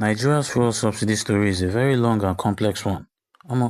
Nigeria's fuel subsidy story is a very long and complex one.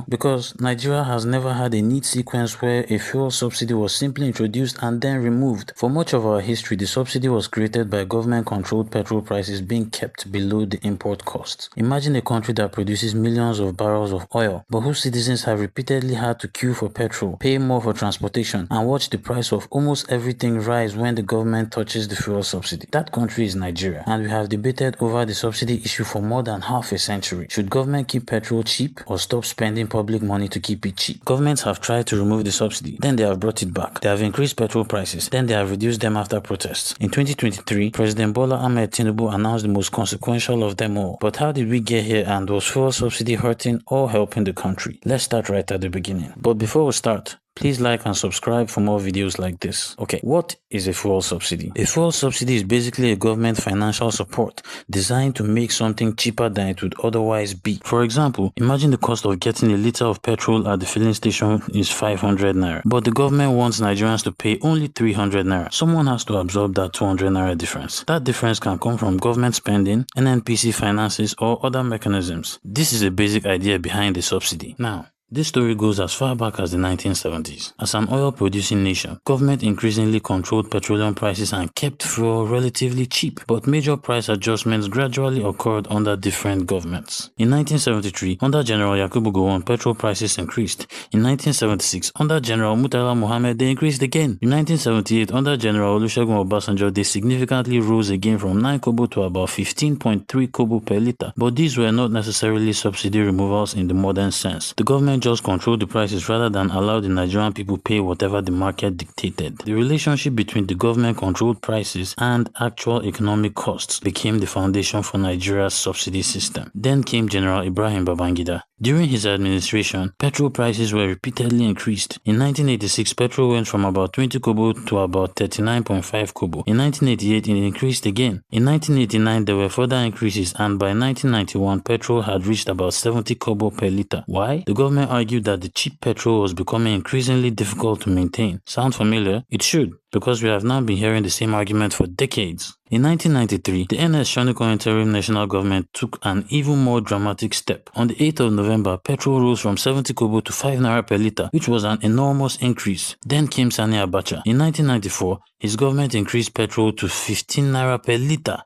Because Nigeria has never had a neat sequence where a fuel subsidy was simply introduced and then removed. For much of our history, the subsidy was created by government-controlled petrol prices being kept below the import costs. Imagine a country that produces millions of barrels of oil, but whose citizens have repeatedly had to queue for petrol, pay more for transportation, and watch the price of almost everything rise when the government touches the fuel subsidy. That country is Nigeria, and we have debated over the subsidy issue for more than half a century. Should government keep petrol cheap or stop spending public money to keep it cheap? Governments have tried to remove the subsidy, then they have brought it back. They have increased petrol prices, then they have reduced them after protests. In 2023, President Bola Ahmed Tinubu announced the most consequential of them all. But how did we get here, and was fuel subsidy hurting or helping the country? Let's start right at the beginning. But before we start, please like and subscribe for more videos like this. Okay, what is a fuel subsidy? A fuel subsidy is basically a government financial support designed to make something cheaper than it would otherwise be. For example, imagine the cost of getting a liter of petrol at the filling station is 500 naira, but the government wants Nigerians to pay only 300 naira. Someone has to absorb that 200 naira difference. That difference can come from government spending, NNPC finances, or other mechanisms. This is a basic idea behind the subsidy. Now, this story goes as far back as the 1970s. As an oil-producing nation, government increasingly controlled petroleum prices and kept fuel relatively cheap, but major price adjustments gradually occurred under different governments. In 1973, under General Yakubu Gowon, petrol prices increased. In 1976, under General Murtala Mohammed, they increased again. In 1978, under General Olusegun Obasanjo, they significantly rose again from 9 kobo to about 15.3 kobo per liter. But these were not necessarily subsidy removals in the modern sense. The government just control the prices rather than allow the Nigerian people pay whatever the market dictated. The relationship between the government-controlled prices and actual economic costs became the foundation for Nigeria's subsidy system. Then came General Ibrahim Babangida. During his administration, petrol prices were repeatedly increased. In 1986, petrol went from about 20 kobo to about 39.5 kobo. In 1988, it increased again. In 1989, there were further increases, and by 1991, petrol had reached about 70 kobo per liter. Why? The government argued that the cheap petrol was becoming increasingly difficult to maintain. Sound familiar? It should, because we have now been hearing the same argument for decades. In 1993, the NS Shoniko interim national government took an even more dramatic step. On the 8th of November, petrol rose from 70 kobo to 5 naira per liter, which was an enormous increase. Then came Sani Abacha. In 1994, his government increased petrol to 15 naira per liter.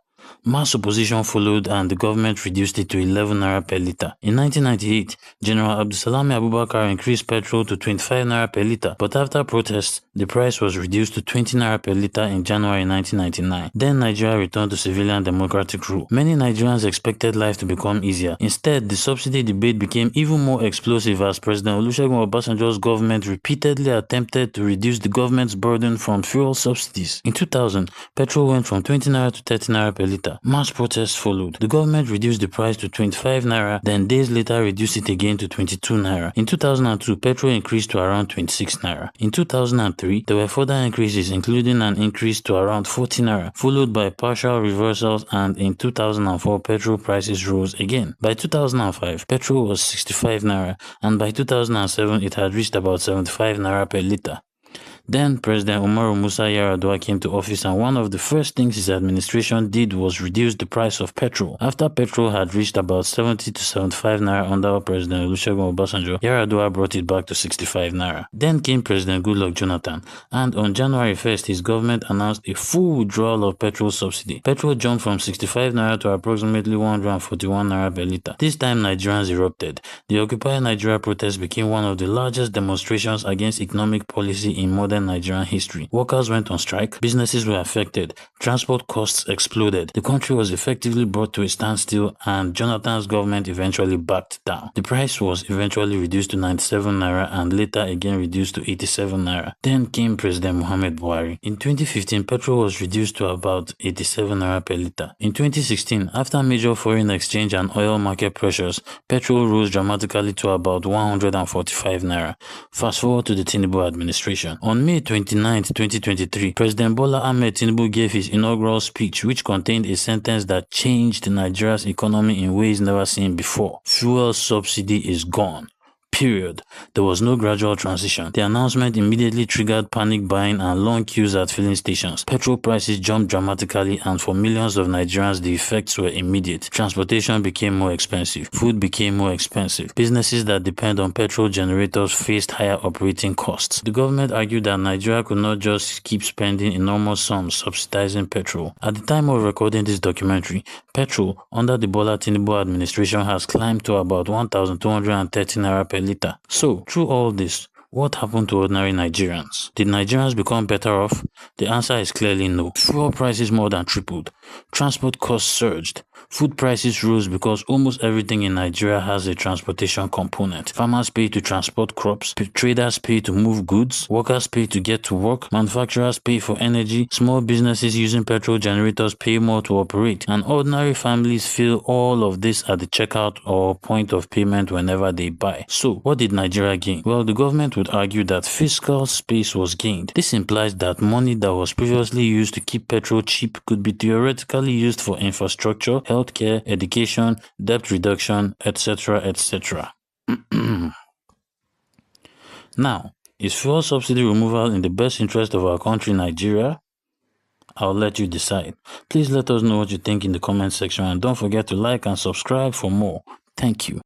Mass opposition followed and the government reduced it to 11 naira per liter. In 1998, General Abdulsalami Abubakar increased petrol to 25 naira per liter, but after protests, the price was reduced to 20 naira per liter in January 1999. Then Nigeria returned to civilian democratic rule. Many Nigerians expected life to become easier. Instead, the subsidy debate became even more explosive as President Olusegun Obasanjo's government repeatedly attempted to reduce the government's burden from fuel subsidies. In 2000, petrol went from 20 naira to 30 naira per liter. Mass protests followed. The government reduced the price to 25 naira, then days later reduced it again to 22 naira. In 2002, petrol increased to around 26 naira. In 2003, there were further increases, including an increase to around 40 naira, followed by partial reversals, and in 2004, petrol prices rose again. By 2005, petrol was 65 naira, and by 2007, it had reached about 75 naira per liter. Then President Umaru Musa Yar'Adua came to office, and one of the first things his administration did was reduce the price of petrol. After petrol had reached about 70 to 75 naira under President Olusegun Obasanjo, Yar'Adua brought it back to 65 naira. Then came President Goodluck Jonathan, and on January 1st, his government announced a full withdrawal of petrol subsidy. Petrol jumped from 65 naira to approximately 141 naira per liter. This time, Nigerians erupted. The Occupy Nigeria protest became one of the largest demonstrations against economic policy in modern Nigerian history. Workers went on strike, businesses were affected, transport costs exploded. The country was effectively brought to a standstill, and Jonathan's government eventually backed down. The price was eventually reduced to 97 naira and later again reduced to 87 naira. Then came President Muhammad Buhari. In 2015, petrol was reduced to about 87 naira per liter. In 2016, after major foreign exchange and oil market pressures, petrol rose dramatically to about 145 naira. Fast forward to the Tinubu administration. On May 29, 2023, President Bola Ahmed Tinubu gave his inaugural speech, which contained a sentence that changed Nigeria's economy in ways never seen before. Fuel subsidy is gone. Period. There was no gradual transition. The announcement immediately triggered panic buying and long queues at filling stations. Petrol prices jumped dramatically, and for millions of Nigerians, the effects were immediate. Transportation became more expensive. Food became more expensive. Businesses that depend on petrol generators faced higher operating costs. The government argued that Nigeria could not just keep spending enormous sums subsidizing petrol. At the time of recording this documentary, petrol under the Bola Tinubu administration has climbed to about 1,230 naira per litre. So, through all this, what happened to ordinary Nigerians? Did Nigerians become better off? The answer is clearly no. Fuel prices more than tripled. Transport costs surged. Food prices rose because almost everything in Nigeria has a transportation component. Farmers pay to transport crops, traders pay to move goods, workers pay to get to work, manufacturers pay for energy, small businesses using petrol generators pay more to operate, and ordinary families feel all of this at the checkout or point of payment whenever they buy. So, what did Nigeria gain? Well, the government would argue that fiscal space was gained. This implies that money that was previously used to keep petrol cheap could be theoretically used for infrastructure, healthcare, education, debt reduction, etc., etc. Now, is fuel subsidy removal in the best interest of our country, Nigeria? I'll let you decide. Please let us know what you think in the comment section, and don't forget to like and subscribe for more. Thank you.